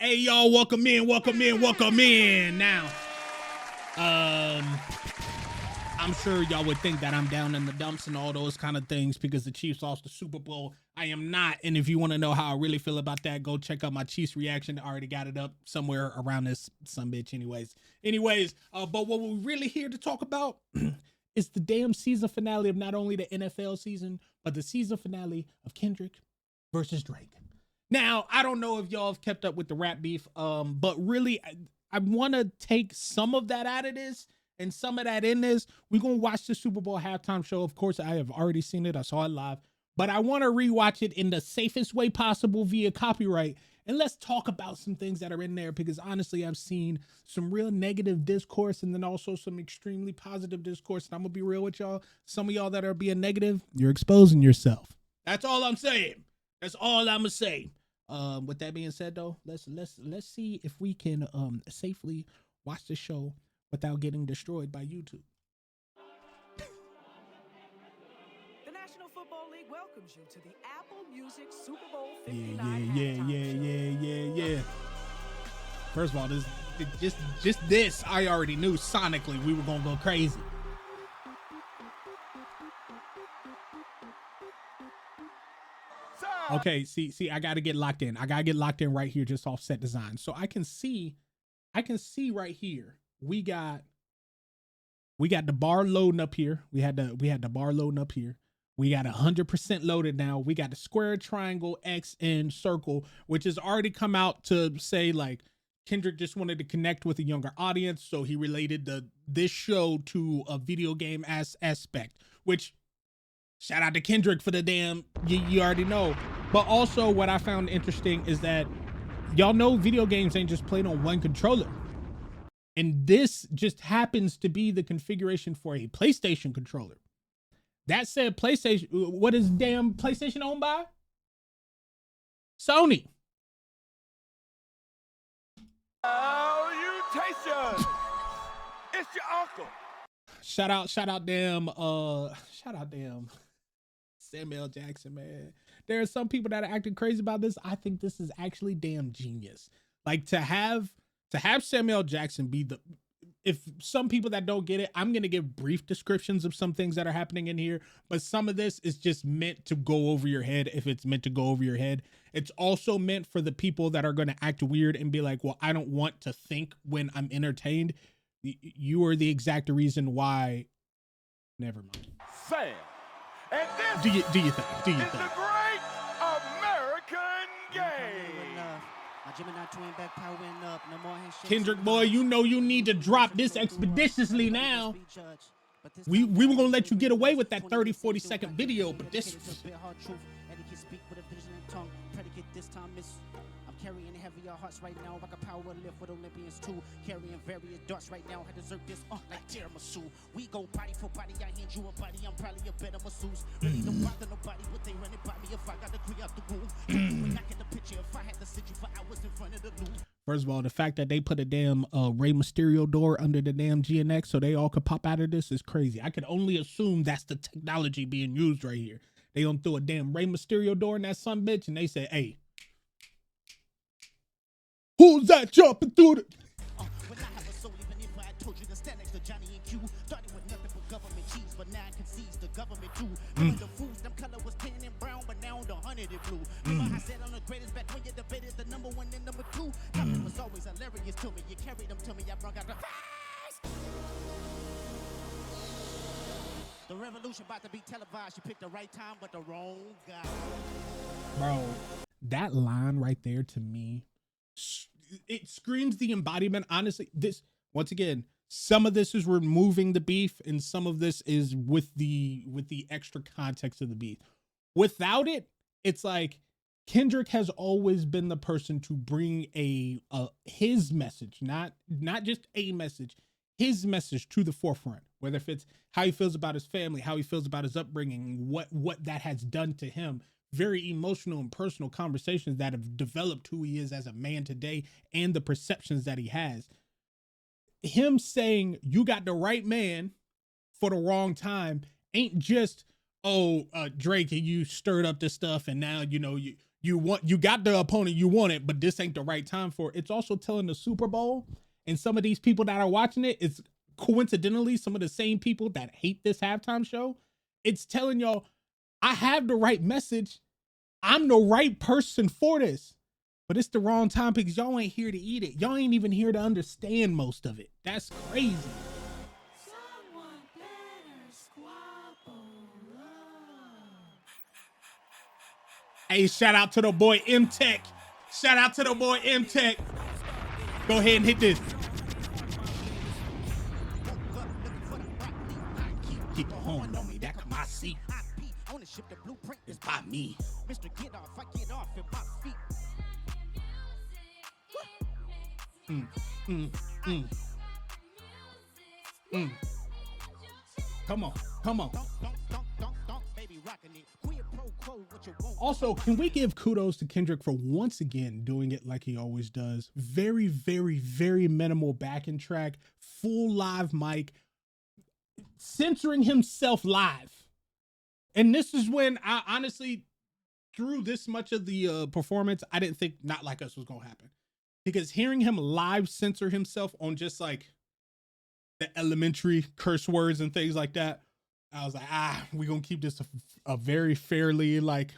Hey y'all, welcome in. Now, I'm sure y'all would think that I'm down in the dumps and all those kind of things because the Chiefs lost the Super Bowl. I am not, and if you want to know how I really feel about that, go check out my Chiefs reaction. I already got it up somewhere around this sumbitch anyways. But what we're really here to talk about is the damn season finale of not only the NFL season, but the season finale of Kendrick versus Drake. Now, I don't know if y'all have kept up with the rap beef, but really, I want to take some of that out of this and some of that in this. We're going to watch the Super Bowl halftime show. Of course, I have already seen it. I saw it live, but I want to rewatch it in the safest way possible via copyright. And let's talk about some things that are in there, because honestly, I've seen some real negative discourse and then also some extremely positive discourse. And I'm going to be real with y'all. Some of y'all that are being negative, you're exposing yourself. That's all I'm saying. That's all I'm gonna say. With that being said, though, let's see if we can safely watch the show without getting destroyed by YouTube. The National Football League welcomes you to the Apple Music Super Bowl 59 Yeah. First of all, just this, I already knew sonically we were gonna go crazy. Okay, see, I gotta get locked in. I gotta get locked in right here, just off set design. So I can see right here. We got the bar loading up here. We had the bar loading up here. We got 100% loaded now. We got the square, triangle, X, and circle, which has already come out to say like Kendrick just wanted to connect with a younger audience, so he related this show to a video game aspect, which shout out to Kendrick for the damn, you already know. But also what I found interesting is that y'all know video games ain't just played on one controller. And this just happens to be the configuration for a PlayStation controller. That said, PlayStation, what is damn PlayStation owned by? Sony. Oh, you taste it's your uncle. Shout out damn Samuel Jackson, man. There are some people that are acting crazy about this. I think this is actually damn genius. Like to have Samuel Jackson be if some people that don't get it, I'm going to give brief descriptions of some things that are happening in here, but some of this is just meant to go over your head. If it's meant to go over your head, it's also meant for the people that are going to act weird and be like, well, I don't want to think when I'm entertained. You are the exact reason why. Never mind. Sam. And this do you think? the great American game. Kendrick, boy, you know you need to drop this expeditiously now. We were gonna let you get away with that 30-40 second video, but this. Carrying heavier hearts right now, like a power lift with Olympians too. Carrying various darts right now, I deserve this, like tiramisu. We go body for body, I hand you a body, I'm probably a better masseuse. Really don't bother nobody, but they running by me if I got to clear out the room. When I get the picture, if I had to sit you for hours in front of the loop. First of all, the fact that they put a damn Rey Mysterio door under the damn GNX so they all could pop out of this is crazy. I could only assume that's the technology being used right here. They don't throw a damn Rey Mysterio door in that sumbitch and they say, hey, who's that jumping through the... When I have a soul, even if I told you to stand next to Johnny and Q. Started with nothing but government cheese, but now I can seize the government too. Remember the fools, them color was tan and brown, but now the 100 is blue. Remember I said I'm the greatest back when you debated the number one and number two. Nothing was always hilarious to me. You carried them to me, I brought out the face. The revolution about to be televised. You picked the right time, but the wrong guy. Bro, that line right there to me, it screams the embodiment. Honestly, this, once again, some of this is removing the beef and some of this is with the extra context of the beef. Without it, it's like Kendrick has always been the person to bring his message, not just a message, his message to the forefront, whether if it's how he feels about his family, how he feels about his upbringing, what that has done to him. Very emotional and personal conversations that have developed who he is as a man today and the perceptions that he has. Him saying you got the right man for the wrong time ain't just, Drake, you stirred up this stuff and now, you you got the opponent you wanted, but this ain't the right time for it. It's also telling the Super Bowl and some of these people that are watching it, it's coincidentally some of the same people that hate this halftime show. It's telling y'all, I have the right message. I'm the right person for this, but it's the wrong time because y'all ain't here to eat it. Y'all ain't even here to understand most of it. That's crazy. Hey, shout out to the boy M-Tech. Shout out to the boy M-Tech. Go ahead and hit this. Keep the horn on me, that's my seat. Ownership, the blueprint It's by me. Mr. Get off, I get off at my feet. Come on, come on. Don't, baby, rockin' it. Quid pro quo, what you want. Also, can we give kudos to Kendrick for once again doing it like he always does? Very, very, very minimal backing track, full live mic, censoring himself live. And this is when I honestly, through this much of the performance, I didn't think Not Like Us was going to happen. Because hearing him live censor himself on just like the elementary curse words and things like that, I was like, we're going to keep this a very fairly like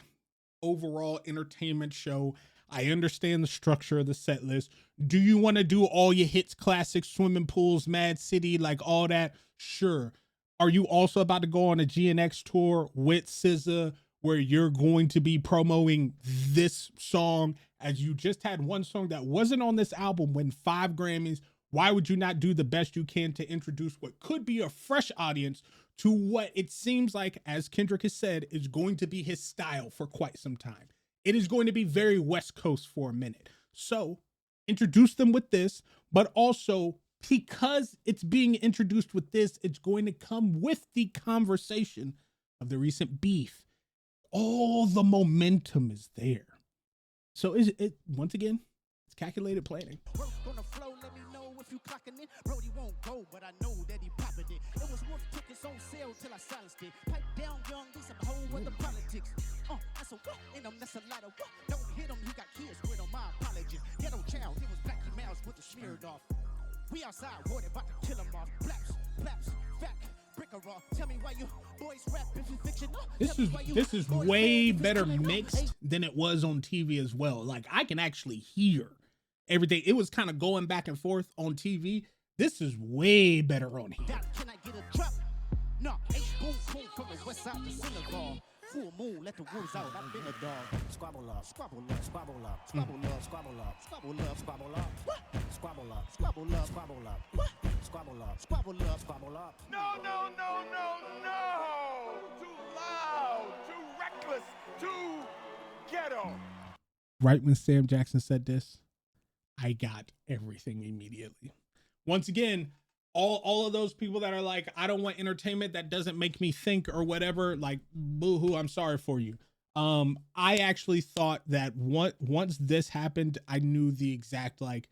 overall entertainment show. I understand the structure of the set list. Do you want to do all your hits, classics, swimming pools, Mad City, like all that? Sure. Are you also about to go on a GNX tour with SZA where you're going to be promoting this song as you just had one song that wasn't on this album win 5 Grammys? Why would you not do the best you can to introduce what could be a fresh audience to what it seems like, as Kendrick has said, is going to be his style for quite some time? It is going to be very West Coast for a minute. So introduce them with this, but also because it's being introduced with this, it's going to come with the conversation of the recent beef. All the momentum is there. So is it, once again, it's calculated planning. Work on the flow, let me know if you clocking it. Brody won't go, but I know that he popping it. It was worth tickets on sale till I silenced it. Pipe down young, need some whole other politics. That's a what in him, that's a lot of what. Don't hit him, he got kids with him, my apologies. Ghetto child, he was Blackie Mouse with the smeared off. We outside, water about to kill him off. Flaps, fat, bricker off. Tell me why you boys rap if you fiction. This is way better mixed than it was on TV as well. Like I can actually hear everything. It was kind of going back and forth on TV. This is way better on here. Can I get a drop? No, H boom boom from the west side to Senegal. Full moon, let the wolves out. I've been a dog. Squabble up, squabble up, squabble up, squabble up, squabble up, squabble up, squabble up, squabble up, squabble up, squabble up, squabble up, squabble up, squabble up. No. Too loud, too reckless, too ghetto. Right when Sam Jackson said this, I got everything immediately. Once again, all of those people that are like, I don't want entertainment that doesn't make me think or whatever, like, boo-hoo, I'm sorry for you. I actually thought that once this happened, I knew the exact like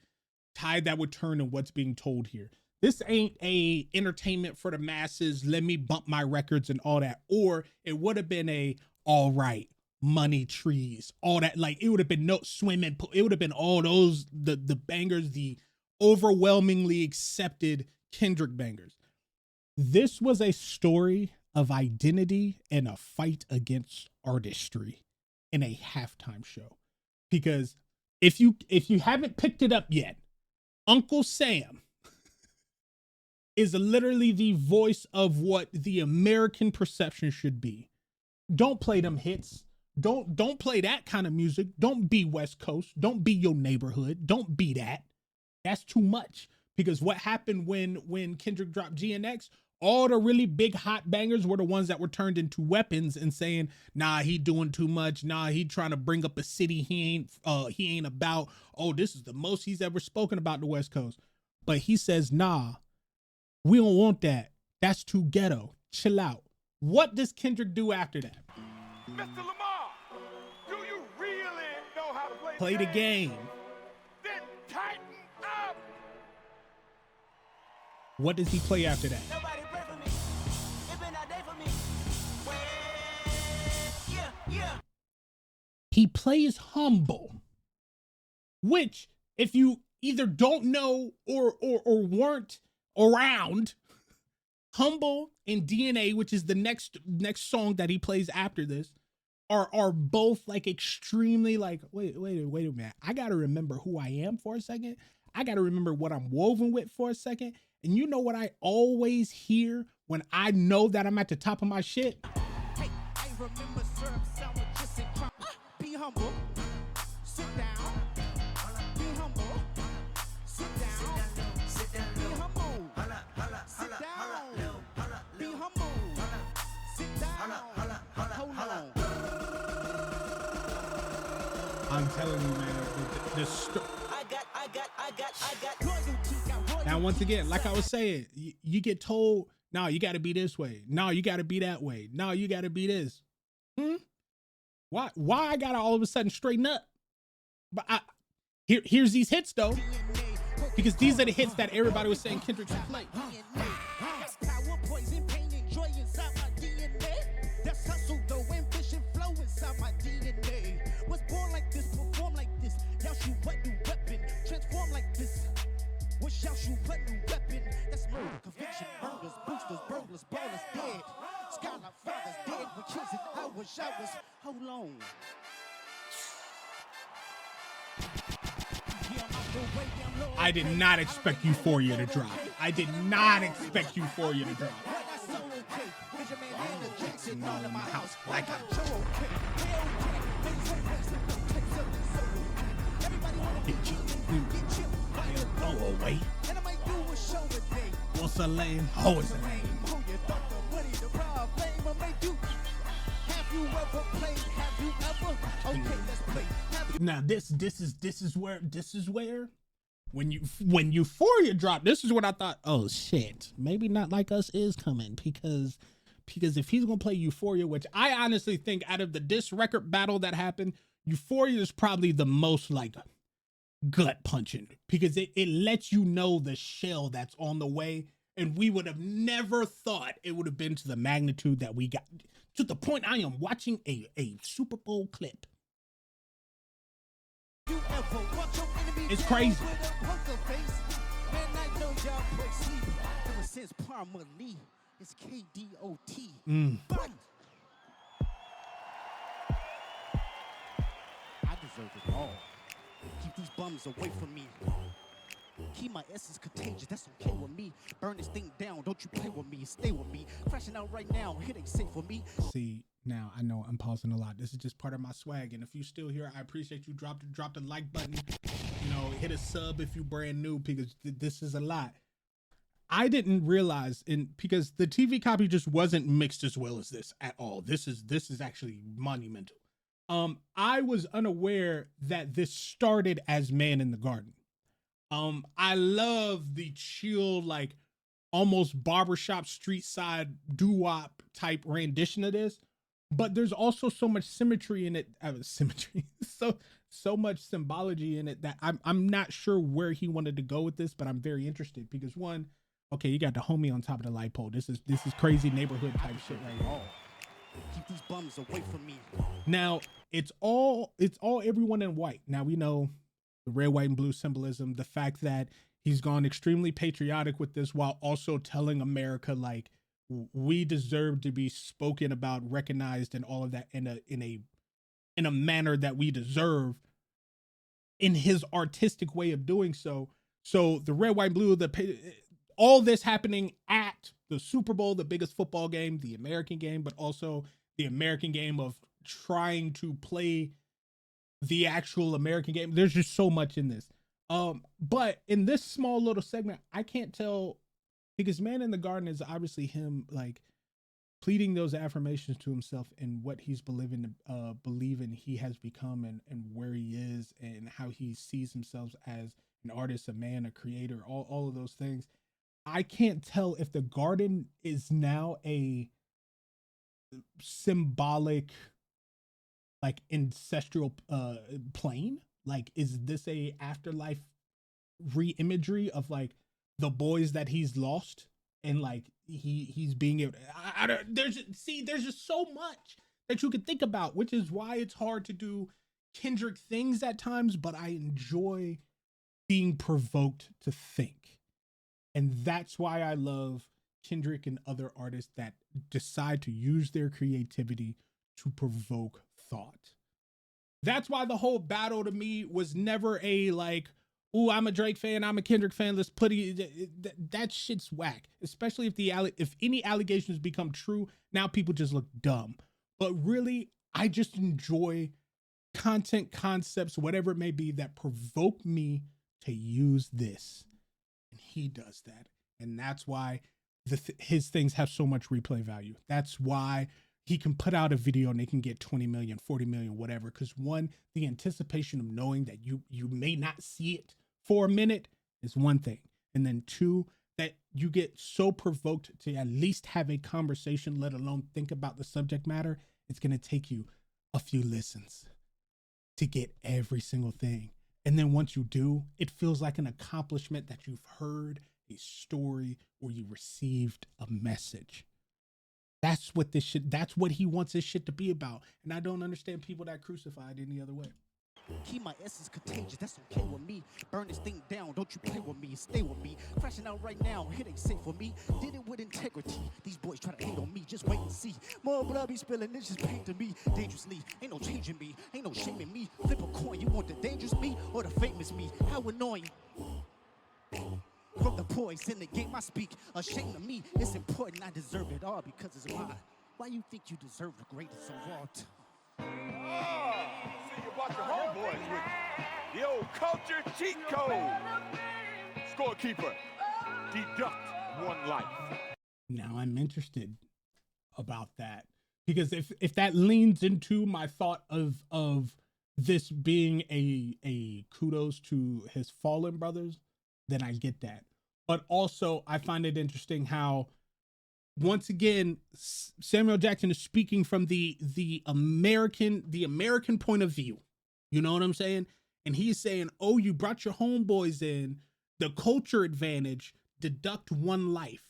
tide that would turn and what's being told here. This ain't a entertainment for the masses. Let me bump my records and all that. Or it would have been a, all right, money trees, all that. Like it would have been no swimming pool. It would have been all those, the bangers, the overwhelmingly accepted Kendrick bangers. This was a story of identity and a fight against artistry in a halftime show. Because if you haven't picked it up yet, Uncle Sam is literally the voice of what the American perception should be. Don't play them hits. Don't play that kind of music. Don't be West Coast. Don't be your neighborhood. Don't be that. That's too much. Because what happened when Kendrick dropped GNX, all the really big hot bangers were the ones that were turned into weapons and saying, nah, he doing too much. Nah, he trying to bring up a city he ain't about. Oh, this is the most he's ever spoken about the West Coast. But he says, nah, we don't want that. That's too ghetto. Chill out. What does Kendrick do after that? Mr. Lamar, do you really know how to Play the game. Then tighten up. What does he play after that? Nobody pray for me. It been a day for me. Well, yeah. he plays Humble, which if you either don't know or weren't around, Humble and DNA, which is the next song that he plays after this, are both like extremely like, wait a minute. I gotta remember who I am for a second. I gotta remember what I'm woven with for a second. And you know what I always hear when I know that I'm at the top of my shit? Hey, I remember syrup sandwiches and crumb. Be humble. Sit down. Be humble. Sit down. Be humble. Sit down. Be humble. Sit down. Hold on. I'm telling you, man, now, once again, like I was saying, you get told, no, you got to be this way. No, you got to be that way. No, you got to be this. Why I got to all of a sudden straighten up? But here's these hits, though, because these are the hits that everybody was saying Kendrick should play. Power, poison, pain, and joy inside my DNA. That's hustle, though, ambition, flow inside my DNA. Was born like this, perform like this. Y'all shoot what new weapon, transform like this. Wish y'all shoot what new weapon. That's murder, conviction, murders, boosters, burglars, ballers dead. Skylar fathers dead with kids in hours. Hold on. I did not expect Euphoria to drop. I did not expect Euphoria to drop. In my house like a go away. What's a lame? Oh, it's a lame. Now this is where when Euphoria dropped, this is what I thought, oh shit, maybe Not Like Us is coming, because if he's gonna play Euphoria, which I honestly think out of the diss record battle that happened, Euphoria is probably the most like gut punching, because it lets you know the shell that's on the way, and we would have never thought it would have been to the magnitude that we got, to the point I am watching a Super Bowl clip. It's crazy. It's KDOT. I deserve it all. Keep these bums away from me. Keep my essence contagious, that's okay with me. Burn this thing down, don't you play with me. Stay with me. Crashing out right now, it ain't safe for me. See, now I know I'm pausing a lot. This is just part of my swag. And if you still here, I appreciate you. Drop the like button. You know, hit a sub if you brand new, because this is a lot. I didn't realize, because the TV copy just wasn't mixed as well as this at all. This is actually monumental. I was unaware that this started as Man in the Garden. I love the chill, like almost barbershop street side doo-wop type rendition of this, but there's also so much symmetry in it. So much symbology in it that I'm not sure where he wanted to go with this, but I'm very interested, because one, okay, you got the homie on top of the light pole. This is crazy neighborhood type shit right here. Keep these bums away from me. Now it's all everyone in white. Now we know the red, white, and blue symbolism, the fact that he's gone extremely patriotic with this, while also telling America, like, we deserve to be spoken about, recognized, and all of that in a manner that we deserve, in his artistic way of doing so. So the red, white, blue, all this happening at the Super Bowl, the biggest football game, the American game, but also the American game of trying to play the actual American game. There's just so much in this. But in this small little segment, I can't tell, because Man in the Garden is obviously him like pleading those affirmations to himself and what he's believing he has become, and where he is, and how he sees himself as an artist, a man, a creator, all of those things. I can't tell if the garden is now a symbolic, like, ancestral plane. Like, is this a afterlife re-imagery of like the boys that he's lost, and like he's being able there's just so much that you could think about, which is why it's hard to do Kendrick things at times, but I enjoy being provoked to think. And that's why I love Kendrick and other artists that decide to use their creativity to provoke thought. That's why the whole battle to me was never a like, ooh, I'm a Drake fan, I'm a Kendrick fan, let's put it, that shit's whack. Especially if any allegations become true, now people just look dumb. But really, I just enjoy content, concepts, whatever it may be, that provoke me to use this. And he does that. And that's why his things have so much replay value. That's why he can put out a video and they can get 20 million, 40 million, whatever. Because one, the anticipation of knowing that you may not see it for a minute is one thing. And then two, that you get so provoked to at least have a conversation, let alone think about the subject matter. It's going to take you a few listens to get every single thing. And then once you do, it feels like an accomplishment that you've heard a story or you received a message. That's what this shit, that's what he wants his shit to be about. And I don't understand people that crucify it any other way. Keep my essence contagious, that's okay with me. Burn this thing down, don't you play with me, stay with me. Crashing out right now, it ain't safe for me. Did it with integrity. These boys try to hate on me, just wait and see. More blood be spilling, it's just pain to me. Dangerously, ain't no changing me, ain't no shaming me. Flip a coin, you want the dangerous me or the famous me? How annoying. From the boys in the game I speak, ashamed of me. It's important, I deserve it all because it's mine. Why you think you deserve the greatest of all time? See you brought your homeboys with you. The old culture cheat code. Scorekeeper, deduct one life. Now I'm interested about that, because if that leans into my thought of this being a kudos to his fallen brothers, then I get that. But also I find it interesting how, once again, Samuel Jackson is speaking from the American point of view. You know what I'm saying? And he's saying, oh, you brought your homeboys in, the culture advantage, deduct one life.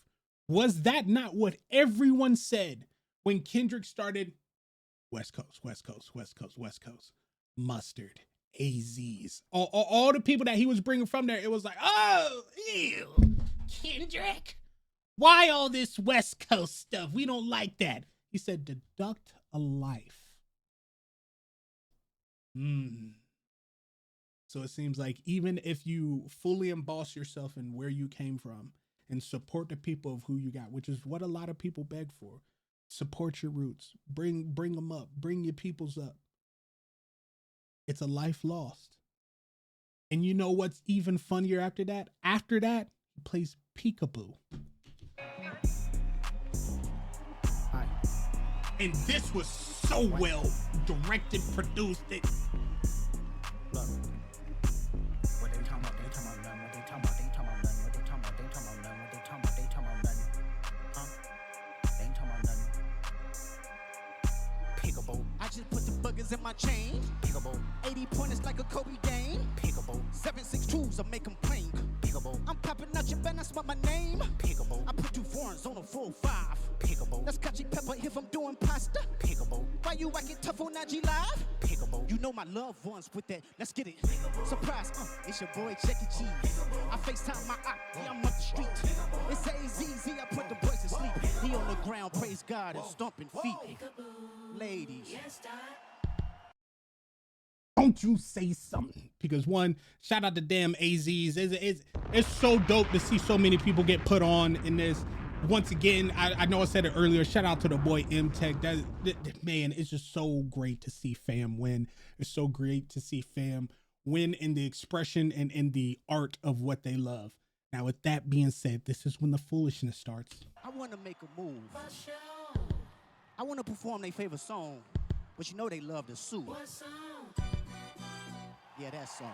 Was that not what everyone said when Kendrick started? West Coast, West Coast, West Coast, West Coast. Mustard, AZs. All the people that he was bringing from there, it was like, oh, ew, Kendrick. Why all this West Coast stuff? We don't like that. He said, deduct a life. So it seems like even if you fully emboss yourself in where you came from and support the people of who you got, which is what a lot of people beg for, support your roots, bring them up, bring your peoples up. It's a life lost. And you know what's even funnier after that? After that, he plays peekaboo. And this was so well directed, produced. What they talking about? They talking about nothing. What they talking about? They talking about nothing. What they talking about? They talking about nothing. What they talking about? They talking about nothing. Huh? They ain't talking about nothing. Peekaboo. I just put the buggers in my chain. Peekaboo. 80 pointers like a Kobe game. Peekaboo. 7.62s, I make them plain. Peekaboo. I'm popping out your band, that's what my name. Peekaboo. I put 2 foreigns on a 4-5. Peekaboo. That's Kachi Pepper if I'm doing pasta. Peekaboo. Why you acting tough on IG Live? Peekaboo. You know my loved ones with that. Let's get it. Peekaboo. Surprise, it's your boy Chuck E. Cheese. Peekaboo. I FaceTime my eye, yeah, I'm up the street. Peekaboo. It's AZZ, I put the boys to sleep. He on the ground, praise God, and stomping feet. Peekaboo. Ladies. Yes, Don't you say something? Because one, shout out to damn AZs. It's so dope to see so many people get put on in this. Once again, I know I said it earlier. Shout out to the boy M-Tech. That man, it's just so great to see fam win. It's so great to see fam win in the expression and in the art of what they love. Now, with that being said, this is when the foolishness starts. I want to make a move. I want to perform their favorite song, but you know they love to sue. What song? Yeah, that song.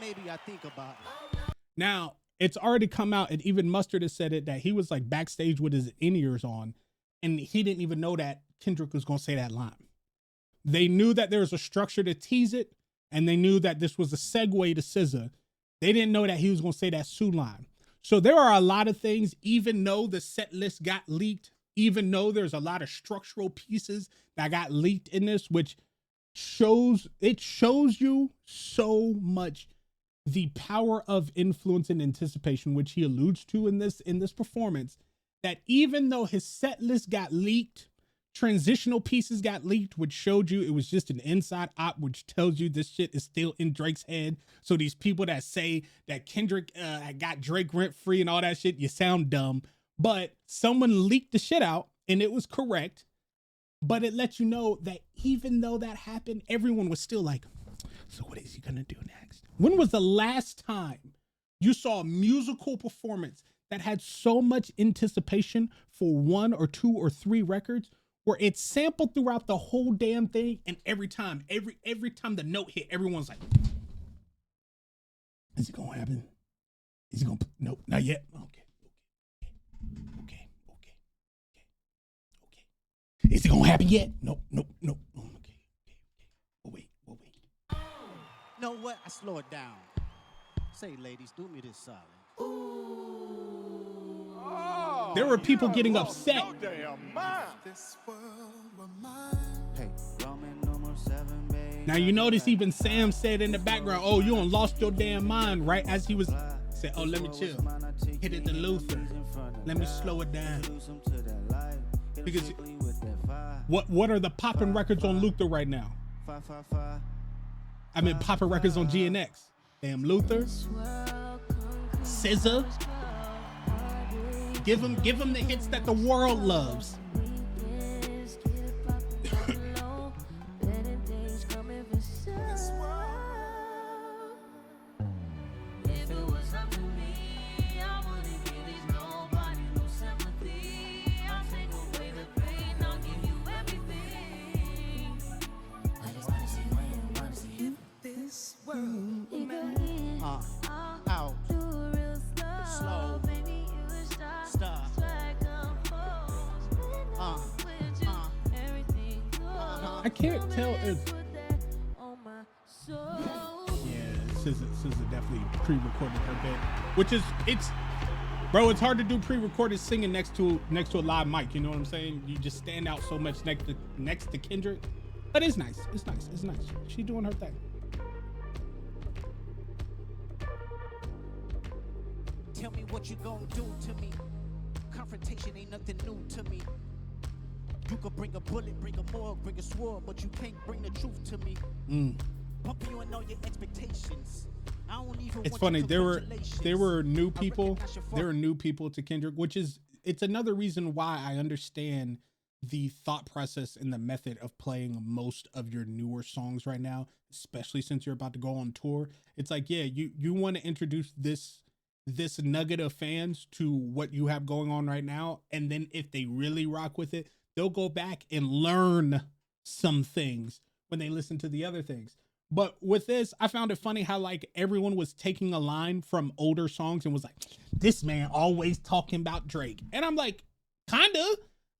Maybe I think about it. Now, it's already come out, and even Mustard has said it, that he was like backstage with his in-ears on, and he didn't even know that Kendrick was going to say that line. They knew that there was a structure to tease it, and they knew that this was a segue to SZA. They didn't know that he was going to say that Sue line. So there are a lot of things, even though the set list got leaked, even though there's a lot of structural pieces that got leaked in this, which shows you so much the power of influence and anticipation, which he alludes to in this performance, that even though his set list got leaked, transitional pieces got leaked, which showed you it was just an inside op, which tells you this shit is still in Drake's head. So these people that say that Kendrick got Drake rent free and all that shit, you sound dumb. But someone leaked the shit out and it was correct. But it lets you know that even though that happened, everyone was still like, so what is he gonna do next? When was the last time you saw a musical performance that had so much anticipation for 1 or 2 or 3 records, where it's sampled throughout the whole damn thing, and every time the note hit, everyone's like, is it gonna happen? Is it gonna, nope, not yet. Okay. Is it gonna happen yet? Nope. Okay. We'll wait. Know what? I slow it down. Say, ladies, do me this solid. Oh, There were people getting you upset. lost your damn mind. Hey, Roman numeral 7, baby. Now you notice even Sam said in the background, "Oh, you done lost your damn mind," right? As he was said, "Oh, let me chill, hit it to Luther, let me slow it down." Because what are the popping records on Luther right now? I mean, popping records on GNX. Damn, Luther, SZA. Give him the hits that the world loves. Out. Slow. Stop. I can't tell if SZA definitely pre-recorded her bit, which is it's hard to do pre-recorded singing next to a live mic. You know what I'm saying? You just stand out so much next to Kendrick, but it's nice. It's nice. She doing her thing. Tell me what you gonna do to me. Confrontation ain't nothing new to me. You could bring a bullet, bring a morgue, bring a sword, but you can't bring the truth to me. Pumping you and all your expectations. I don't even It's want funny. your There were new I people. recognize your There are new people to Kendrick, it's another reason why I understand the thought process and the method of playing most of your newer songs right now, especially since you're about to go on tour. It's like, yeah, you want to introduce this nugget of fans to what you have going on right now, and then if they really rock with it, they'll go back and learn some things when they listen to the other things. But with this, I found it funny how like everyone was taking a line from older songs and was like, this man always talking about Drake. And I'm like, kinda.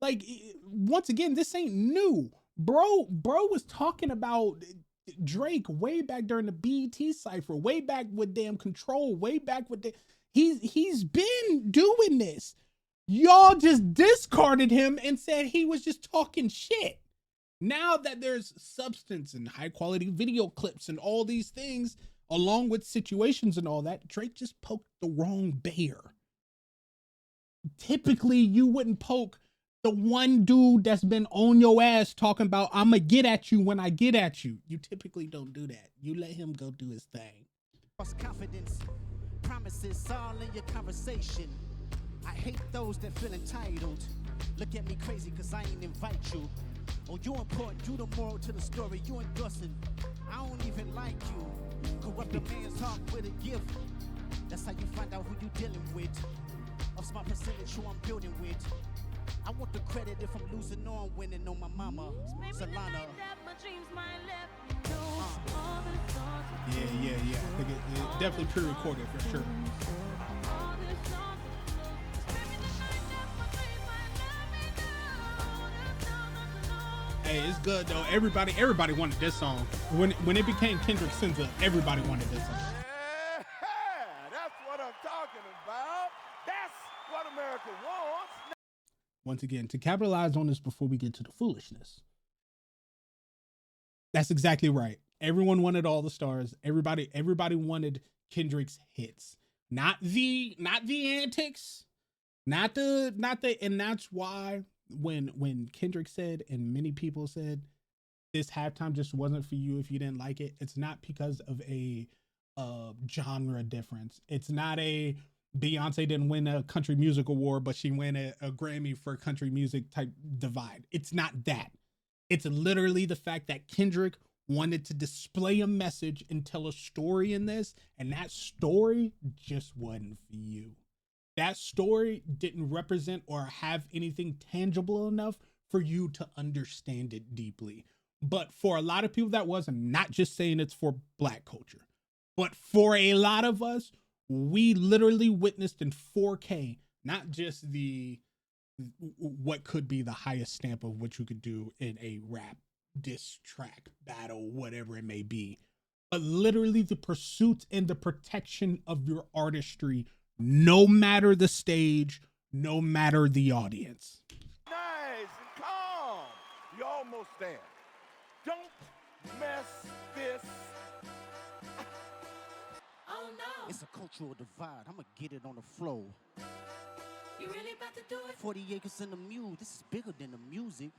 Like, once again, this ain't new. Bro was talking about Drake way back during the BET cypher, way back with damn Control, way back with he's been doing this. Y'all just discarded him and said he was just talking shit. Now that there's substance and high quality video clips and all these things, along with situations and all that, Drake just poked the wrong bear. Typically, you wouldn't poke the one dude that's been on your ass talking about, I'm gonna get at you when I get at you. You typically don't do that. You let him go do his thing. confidence, promises all in your conversation. I hate those that feel entitled. Look at me crazy cause I ain't invite you. Oh, you important, you the moral to the story, you endorsing. I don't even like you. Corrupt a man's heart with a gift. That's how you find out who you dealing with. A smart percentage who I'm building with. I want the credit if I'm losing or I'm winning on my mama, Solana. Yeah. I think it definitely pre-recorded for sure. Hey, it's good though. Everybody wanted this song. When it became Kendrick SZA, everybody wanted this song. Yeah, that's what I'm talking about. That's what America wants. Once again, to capitalize on this before we get to the foolishness, That's exactly right. Everyone wanted all the stars. Everybody wanted Kendrick's hits. Not the antics. Not the and that's why when Kendrick said and many people said this halftime just wasn't for you if you didn't like it, it's not because of a genre difference. It's not a Beyonce didn't win a country music award, but she won a Grammy for country music type divide. It's not that. It's literally the fact that Kendrick wanted to display a message and tell a story in this, and that story just wasn't for you. That story didn't represent or have anything tangible enough for you to understand it deeply. But for a lot of people that was, I'm not just saying it's for Black culture, but for a lot of us, we literally witnessed in 4K, not just the what could be the highest stamp of what you could do in a rap diss track battle, whatever it may be, but literally the pursuit and the protection of your artistry, no matter the stage, no matter the audience. Nice and calm. You're almost there. Don't mess this. Oh no. It's a cultural divide. I'ma get it on the flow. You really about to do it? 40 acres in the mule. This is bigger than the music.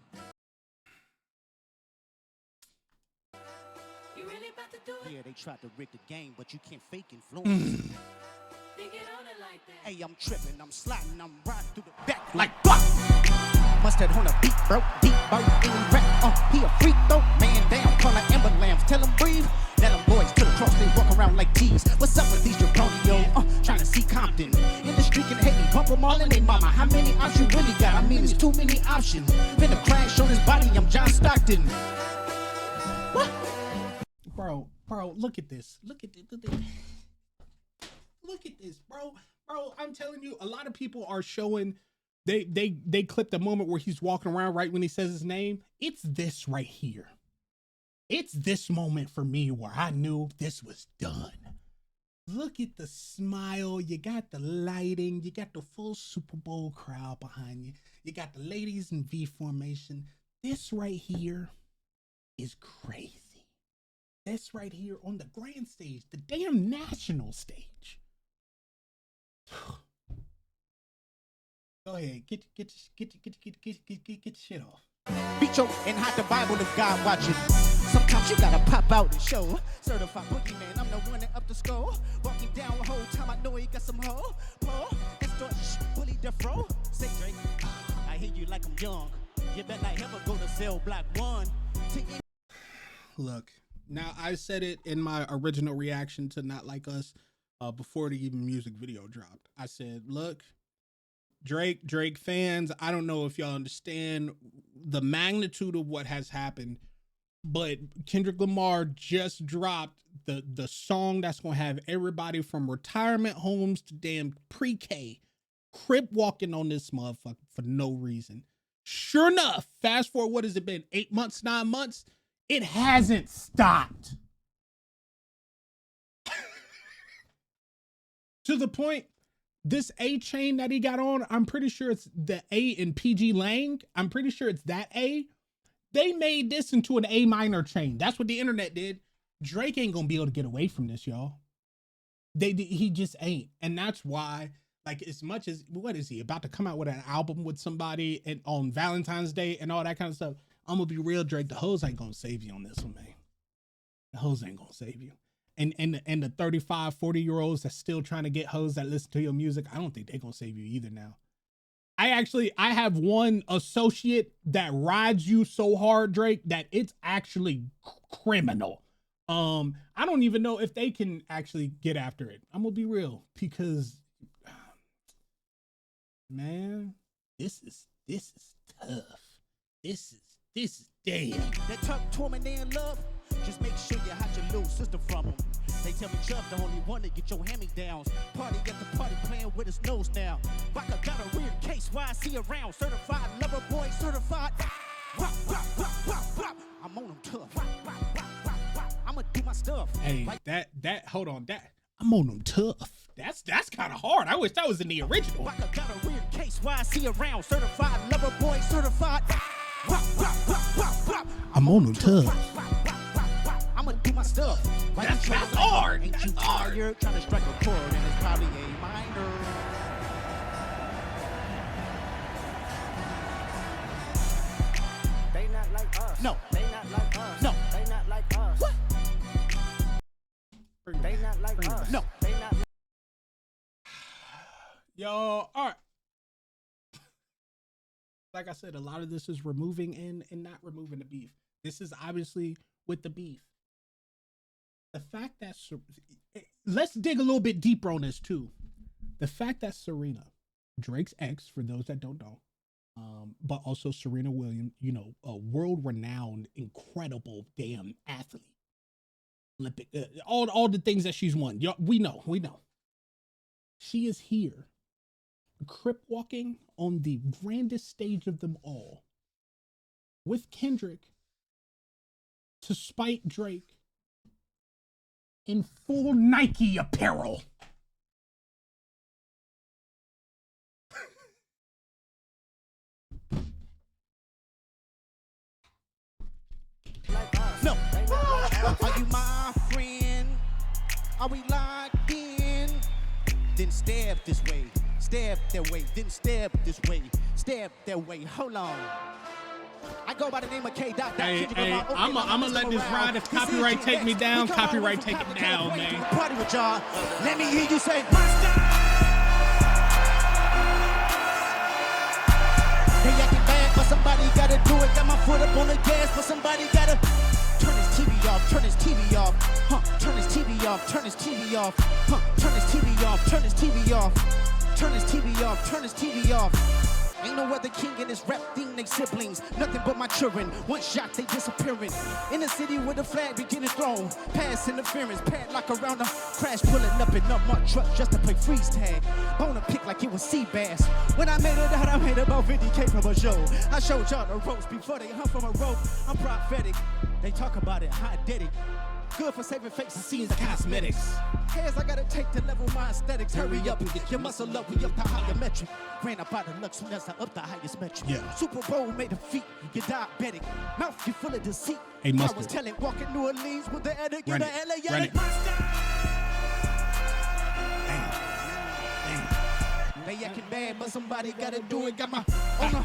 You really about to do it? Yeah, they tried to rig the game, but you can't fake influence. They get on it like that. Hey, I'm tripping, I'm sliding, I'm riding through the back like fuck. Mustard on a beat, bro, deep boat in the rap. He a freak though, man down, call like Amber Lambs, tell him breathe. Let them boys to the cross, they walk around like G's. What's up with these jabroni, trying to see Compton. In the street can hate me, bump them all in they mama. How many options you really got? I mean, it's too many options. Finna crash on his body, I'm John Stockton. What? Bro, look at this. Look at this, bro. Bro, I'm telling you, a lot of people are showing, they clipped the moment where he's walking around right when he says his name. It's this right here. It's this moment for me where I knew this was done. Look at the smile. You got the lighting. You got the full Super Bowl crowd behind you. You got the ladies in V formation. This right here is crazy. This right here on the grand stage, the damn national stage. Go ahead, get your shit off. Beat your and hide the Bible if God watches. Sometimes you gotta pop out and show. Certified boogeyman, I'm the one that up the skull. Walking down the whole time, I know he got some hoe. Paul, extort, bully the fro. Say Drake, I hear you like I'm young. You better not ever go to cell block 1. Look, now I said it in my original reaction to Not Like Us before the even music video dropped. I said, look, Drake fans, I don't know if y'all understand the magnitude of what has happened, but Kendrick Lamar just dropped the song that's gonna have everybody from retirement homes to damn pre-K crip walking on this motherfucker for no reason. Sure enough, fast forward, what has it been? 8 months, 9 months? It hasn't stopped. To the point, this A chain that he got on, I'm pretty sure it's the A in PG Lang. I'm pretty sure it's that A. They made this into an A minor chain. That's what the internet did. Drake ain't gonna be able to get away from this, y'all. He just ain't. And that's why, like, as much as, what is he about to come out with an album with somebody and on Valentine's Day and all that kind of stuff? I'm gonna be real, Drake. The hoes ain't gonna save you on this one, man. The hoes ain't gonna save you. And the 35, 40-year-olds that's still trying to get hoes that listen to your music, I don't think they're gonna save you either now. I have one associate that rides you so hard, Drake, that it's actually criminal. I don't even know if they can actually get after it. I'm gonna be real, because man, this is tough. This is dead. That talk to 'em and they in love. Just make sure you hide your little sister from them. They tell me Chubb the only one to get your hand-me-downs. Party at the party playing with his nose now. Baka got a weird case, why I see around. Certified lover boy, certified. Wop, wop, wop, wop, wop. I'm on them tough. Wop, wop, wop, wop, wop. I'ma do my stuff. Hey, like, hold on, I'm on them tough. That's kind of hard. I wish that was in the original. Baka got a weird case, why I see around. Certified lover boy, certified. Wop, wop, wop, wop, wop. I'm on them tough. Wop, wop, wop, my stuff. That's hard. Ain't you That's hard. tired? Trying to strike a chord, and it's probably a minor. They not like us. No. They not like us. No. They not like us. What? They not like us. No. They not. Yo, all right. Like I said, a lot of this is removing and not removing the beef. This is obviously with the beef. The fact that let's dig a little bit deeper on this too. The fact that Serena, Drake's ex, for those that don't know, but also Serena Williams, you know, a world-renowned, incredible damn athlete, Olympic, all the things that she's won. We know. She is here, crip walking on the grandest stage of them all, with Kendrick, to spite Drake, in full Nike apparel. No. Are you my friend? Are we locked in? Then stab this way, stab that way, then stab this way, stab that way. Hold on. I go by the name of K. Hey, I'm gonna let this ride. If copyright take me down, copyright take it down, man. Party with y'all. Let me hear you say, they acting bad, but somebody gotta do it. Got my foot up on the gas, but somebody gotta turn his TV off, turn his TV off, turn his TV off, turn his TV off, turn his TV off, turn his TV off, turn his TV off, turn his TV off. Ain't no other king in this rap thing, they siblings. Nothing but my children. One shot, they disappearing. In the city with the flag beginning thrown. Pass interference, padlock around the crash, pulling up in up my truck just to play freeze tag. Bone a pick like it was sea bass. When I made it out, I made about 50K from a show. I showed y'all the ropes before they hung from a rope. I'm prophetic. They talk about it, how I did it. Good for saving fakes and scenes of cosmetics. Hairs I gotta take to level my aesthetics. Hurry up and get your muscle up. We up the higher metric. Ran up out of luck soon as I up the highest metric. Yeah. Super Bowl made a feat. You diabetic. Mouth you full of deceit. Hey, I Mustard. was telling walking New Orleans with the edit. Run You it. the LA. Run it. They acting bad, but somebody gotta do it. Got my on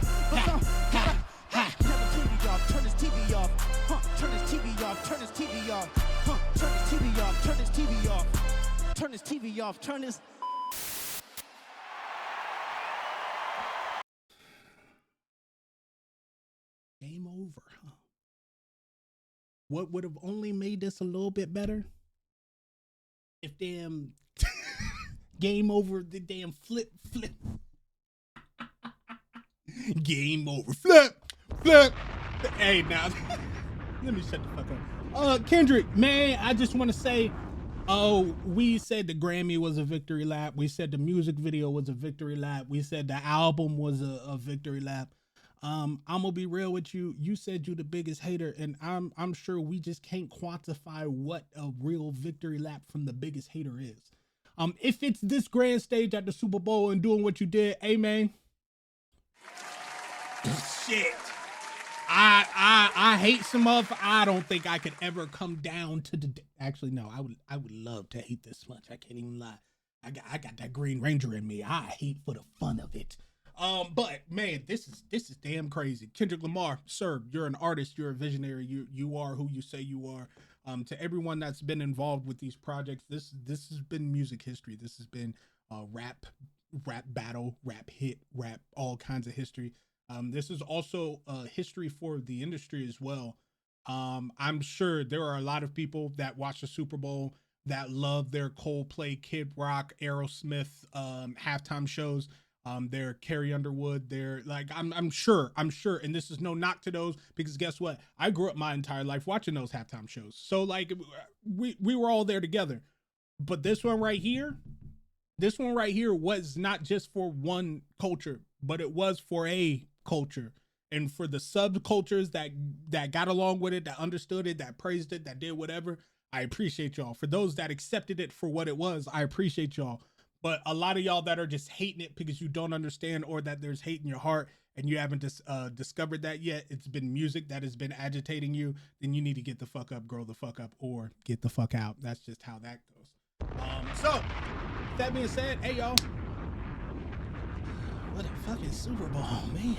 turn his TV off, turn his TV off, turn his TV off, turn his TV off, turn his TV off, turn his TV off, turn his. Game over, huh? What would have only made this a little bit better? If damn game over, the damn flip. Game over, flip. Hey, now, let me shut the fuck up. Kendrick, man, I just want to say, we said the Grammy was a victory lap. We said the music video was a victory lap. We said the album was a victory lap. I'm gonna be real with you. You said you the biggest hater, and I'm sure we just can't quantify what a real victory lap from the biggest hater is. If it's this grand stage at the Super Bowl and doing what you did, hey man, shit. I hate some of. I don't think I could ever come down to the. Actually, no. I would love to hate this much. I can't even lie. I got that Green Ranger in me. I hate for the fun of it. But man, this is damn crazy. Kendrick Lamar, sir, you're an artist. You're a visionary. You are who you say you are. To everyone that's been involved with these projects, this has been music history. This has been rap battle, rap hit, rap all kinds of history. This is also history for the industry as well. I'm sure there are a lot of people that watch the Super Bowl that love their Coldplay, Kid Rock, Aerosmith halftime shows. Their Carrie Underwood. They're like, I'm sure, and this is no knock to those, because guess what? I grew up my entire life watching those halftime shows. So like, we were all there together. But this one right here was not just for one culture, but it was for a culture, and for the subcultures that got along with it, that understood it, that praised it, that did whatever. I appreciate y'all. For those that accepted it for what it was, I appreciate y'all. But a lot of y'all that are just hating it because you don't understand, or that there's hate in your heart, and you haven't discovered that yet, it's been music that has been agitating you, then you need to get the fuck up, grow the fuck up, or get the fuck out. That's just how that goes. So with that being said, hey y'all, what a fucking Super Bowl, man.